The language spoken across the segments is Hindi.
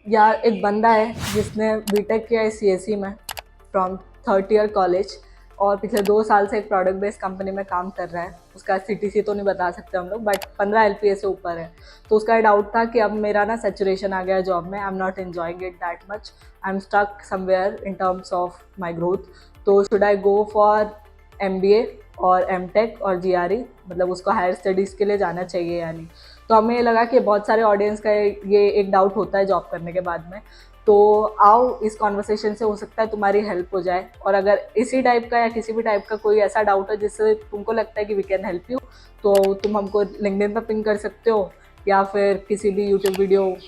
यार एक बंदा है जिसने बीटेक किया है सीएसई में फ्रॉम थर्ड ईयर कॉलेज और पिछले 2 साल से एक प्रोडक्ट बेस्ड कंपनी में काम कर रहा है। उसका सीटीसी तो नहीं बता सकते हम लोग, बट 15 एलपीए से ऊपर है। तो उसका डाउट था कि अब मेरा ना सैचुरेशन आ गया जॉब में, I am not enjoying it that much, I am stuck somewhere in terms of my growth. तो should I go for MBA और एमटेक और जीआरई, मतलब उसको हायर स्टडीज़ के लिए जाना चाहिए या नहीं। तो हमें ये लगा कि बहुत सारे ऑडियंस का ये एक डाउट होता है जॉब करने के बाद में। तो आओ इस कॉन्वर्सेशन से हो सकता है तुम्हारी हेल्प हो जाए, और अगर इसी टाइप का या किसी भी टाइप का कोई ऐसा डाउट है जिससे तुमको लगता है कि वी कैन हेल्प यू, तो तुम हमको लिंक्डइन पर पिंग कर सकते हो या फिर किसी भी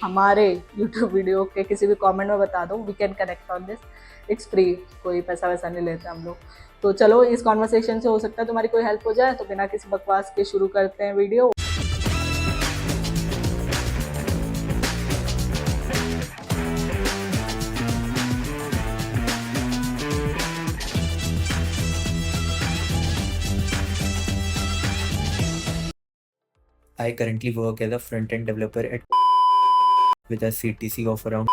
हमारे यूट्यूब वीडियो के किसी भी कमेंट में बता दो। We can connect on this, it's free, कोई पैसा वैसा नहीं लेते हम लोग। तो चलो इस कॉन्वर्सेशन से हो सकता है तुम्हारी कोई हेल्प हो जाए। तो बिना किसी बकवास के शुरू करते हैं video. I currently work as a front-end developer at with a CTC of around.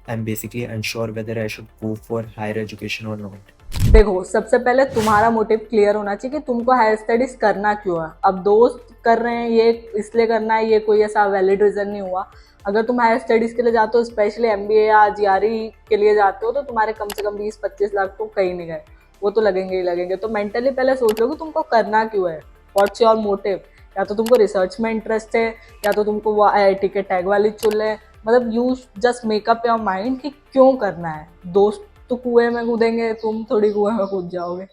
I'm basically unsure whether I should go for higher education or not. देखो, सबसे पहले तुम्हारा मोटिव क्लियर होना चाहिए कि तुमको हायर स्टडीज करना क्यों है। अब दोस्त कर रहे हैं ये इसलिए करना है, ये कोई ऐसा वैलिड रीजन नहीं हुआ। अगर तुम हायर स्टडीज के लिए जाते हो, स्पेशली एमबीए या जीआरई के लिए जाते हो, तो तुम्हारे कम से कम 20-25 लाख तो कहीं नहीं गए, वो तो लगेंगे ही लगेंगे। तो मेंटली पहले सोच लो कि तुमको करना क्यों है, व्हाट्स योर मोटिव। या तो तुमको रिसर्च में इंटरेस्ट है, या तो तुमको वो आईआईटी के टैग वाली चुल है। मतलब you just make up your mind कि क्यों करना है। दोस्त तो कुएं में कूदेंगे, तुम थोड़ी कुएं में कूद जाओगे।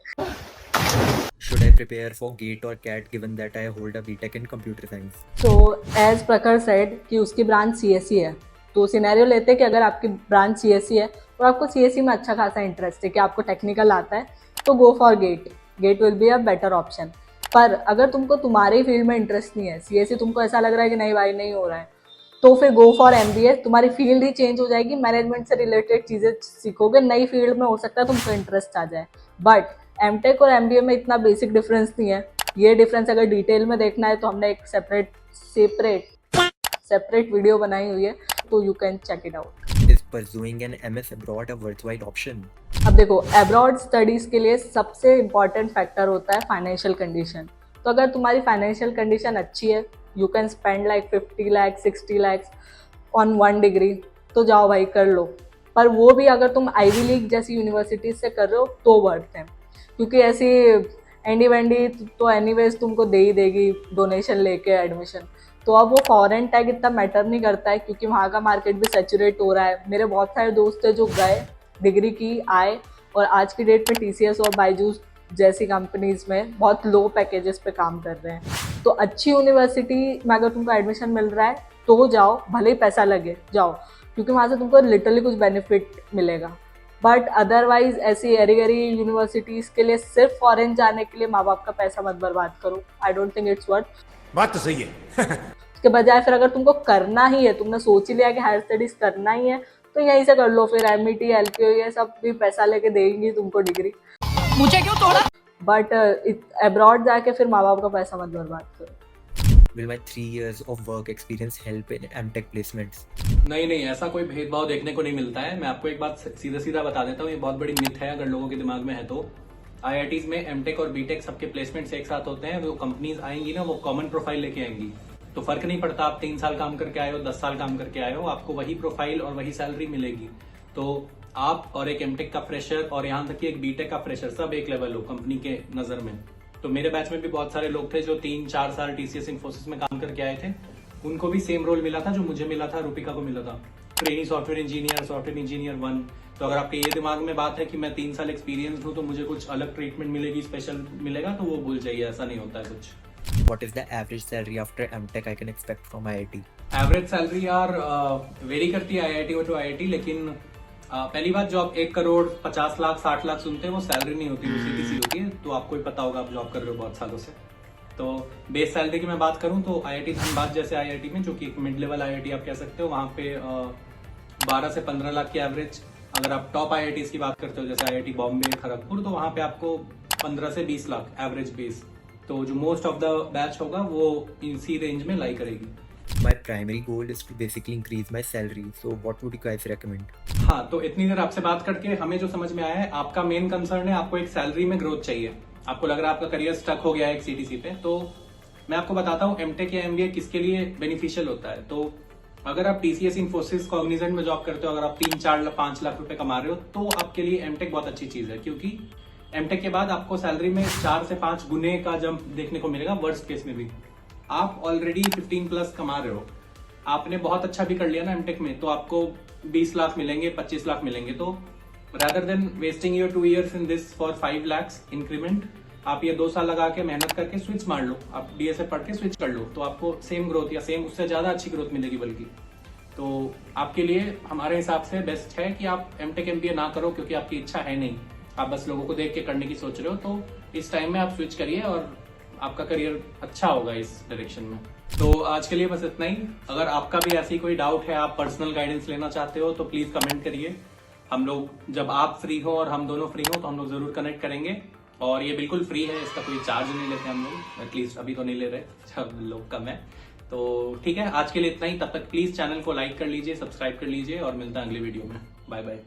Should I prepare for GATE or CAT given that I hold a BTech in computer science? तो एज प्रखर सेड कि उसकी ब्रांच सीएसई है, तो सिनेरियो लेते हैं कि अगर आपकी ब्रांच सीएसई है और आपको सीएसई में अच्छा खासा इंटरेस्ट है कि आपको टेक्निकल आता है, तो go for GATE. GATE will be a better option. पर अगर तुमको तुम्हारे फील्ड में इंटरेस्ट नहीं है, सीएसई तुमको ऐसा लग रहा है कि नहीं भाई नहीं हो रहा है, तो फिर गो फॉर एमबीए। तुम्हारी फील्ड ही चेंज हो जाएगी, मैनेजमेंट से रिलेटेड चीज़ें सीखोगे, नई फील्ड में हो सकता है तुमको इंटरेस्ट आ जाए। बट एमटेक और एमबीए में इतना बेसिक डिफरेंस नहीं है। ये डिफरेंस अगर डिटेल में देखना है तो हमने एक सेपरेट वीडियो बनाई हुई है, तो you can check it out. Is pursuing an MS abroad a worthwhile option? अब देखो, अब्रॉड स्टडीज़ के लिए सबसे इम्पॉर्टेंट फैक्टर होता है फाइनेंशियल कंडीशन। तो अगर तुम्हारी फाइनेंशियल कंडीशन अच्छी है, you can spend like 50 lakh 60 lakh on 1 degree, तो जाओ भाई कर लो। पर वो भी अगर तुम आईवी लीग जैसी यूनिवर्सिटीज से कर रहे हो तो वर्थ है, क्योंकि ऐसी एंडी वेंडी तो एनीवेज तुमको दे ही देगी डोनेशन लेके एडमिशन। तो अब वो फॉरेन टैग इतना मैटर नहीं करता है, क्योंकि वहाँ का मार्केट भी सैचुरेट हो रहा है। मेरे बहुत सारे दोस्त हैं जो गए, डिग्री की, आए, और आज की डेट में टीसीएस और बायजूस जैसी कंपनीज में बहुत लो पैकेजेस पे काम कर रहे हैं। तो अच्छी यूनिवर्सिटी में अगर तुमको एडमिशन मिल रहा है तो जाओ, भले ही पैसा लगे जाओ, क्योंकि वहाँ से तुमको लिटरली कुछ बेनिफिट मिलेगा। बट अदरवाइज ऐसी एरी गरी यूनिवर्सिटीज़ के लिए सिर्फ फॉरेन जाने के लिए माँ बाप का पैसा मत बर्बाद करो। I don't think it's worth. बात तो सही है। उसके बजाय फिर अगर तुमको करना ही है, तुमने सोच ही लिया कि हायर स्टडीज करना ही है, तो यहीं से कर लो। फिर एमईटी एलपीओ ये सब भी पैसा लेके देंगी तुमको डिग्री। मुझे क्यों तोड़ा? बट अब्रॉड जाके फिर माँ बाप का पैसा मत बर्बाद करो। Will my 3 years of work experience help in MTech placements? नहीं, ऐसा कोई भेदभाव देखने को नहीं मिलता है। मैं आपको एक बात सीधा बता देता हूँ, ये बहुत बड़ी मिथ है अगर लोगों के दिमाग में है तो। आईआईटीज में एमटेक और बीटेक सबके प्लेसमेंट्स एक साथ होते हैं। वो कंपनीज आएंगी ना, वो कॉमन प्रोफाइल लेके आएंगी, तो फर्क नहीं पड़ता आप 3 साल काम करके आए हो, 10 साल काम करके आए हो, आपको वही प्रोफाइल और वही सैलरी मिलेगी। तो आप और एक एमटेक का फ्रेशर और यहाँ तक कि एक बीटेक का फ्रेशर सब एक लेवल हो कंपनी के नजर में। तो मेरे बैच में भी बहुत सारे लोग थे जो 3-4 साल टीसीएस इन्फोसिस में काम करके आए थे, उनको भी सेम रोल मिला था जो मुझे मिला था, रूपिका को मिला था, ट्रेनी सॉफ्टवेयर इंजीनियर 1। तो अगर आपके ये दिमाग में बात है कि मैं 3 साल एक्सपीरियंस हूँ तो मुझे कुछ अलग ट्रीटमेंट मिलेगी, स्पेशल मिलेगा, तो वो भूल जाइए, ऐसा नहीं होता है कुछ। What is the average salary after MTech I can expect from IIT? Average salary यार वेरी करती है आईआईटी टू आईआईटी, लेकिन पहली बात जो आप 1 करोड़ 50 लाख 60 लाख सुनते हैं वो सैलरी नहीं होती, वो सीधी सी होती है। तो आपको ही पता होगा, आप जॉब कर रहे हो बहुत सालों से। तो बेस सैलरी की मैं बात करूं तो आईआईटी धनबाद जैसे आईआईटी में, जो कि एक मिड लेवल आईआईटी आप कह सकते हो, वहाँ पे 12 से 15 लाख की एवरेज। अगर आप टॉप आईआईटीज की बात करते हो जैसे आईआईटी बॉम्बे, खड़गपुर, तो वहाँ पे आपको 15 से 20 लाख एवरेज बेस। तो जो मोस्ट ऑफ द बैच होगा वो इसी रेंज में लाई करेगी। My primary goal is to basically increase my salary. So what would you guys recommend? हाँ, तो इतनी देर आपसे बात करके हमें जो समझ में आया है, आपका मेन कंसर्न है आपको एक सैलरी में ग्रोथ चाहिए। आपको लग रहा है आपका करियर स्टक हो गया है एक सीटीसी पे। तो मैं आपको बताता हूँ एमटेक या एमबीए किसके लिए बेनिफिशियल होता है। तो अगर आप टीसीएस, इन्फोसिस, कॉग्निजेंट में जॉब करते हो, अगर आप 3-4-5 लाख रुपए कमा रहे हो, तो आपके लिए एमटेक बहुत अच्छी चीज है, क्योंकि एमटेक के बाद आपको सैलरी में 4 से 5 गुने का जंप देखने को मिलेगा। वर्स्ट केस में भी आप ऑलरेडी 15+ कमा रहे हो, आपने बहुत अच्छा भी कर लिया ना एमटेक में, तो आपको 20 लाख मिलेंगे, 25 लाख मिलेंगे। तो rather than wasting your 2 years in this for 5 lakhs increment, आप ये 2 साल लगा के मेहनत करके स्विच मार लो, आप डीएसए पढ़ के स्विच कर लो, तो आपको सेम ग्रोथ या सेम उससे ज्यादा अच्छी ग्रोथ मिलेगी। बल्कि तो आपके लिए हमारे हिसाब से बेस्ट है कि आप एमटेक एमबीए ना करो, क्योंकि आपकी इच्छा है नहीं, आप बस लोगों को देख के करने की सोच रहे हो। तो इस टाइम में आप स्विच करिए और आपका करियर अच्छा होगा इस डायरेक्शन में। तो आज के लिए बस इतना ही। अगर आपका भी ऐसी कोई डाउट है, आप पर्सनल गाइडेंस लेना चाहते हो, तो प्लीज कमेंट करिए। हम लोग जब आप फ्री हो और हम दोनों फ्री हो तो हम लोग जरूर कनेक्ट करेंगे। और ये बिल्कुल फ्री है, इसका कोई चार्ज नहीं लेते हम लोग, एटलीस्ट अभी तो नहीं ले रहे जब लोग कम है। तो ठीक है, आज के लिए इतना ही। तब तक प्लीज चैनल को लाइक कर लीजिए, सब्सक्राइब कर लीजिए और मिलता है अगले वीडियो में। Bye bye.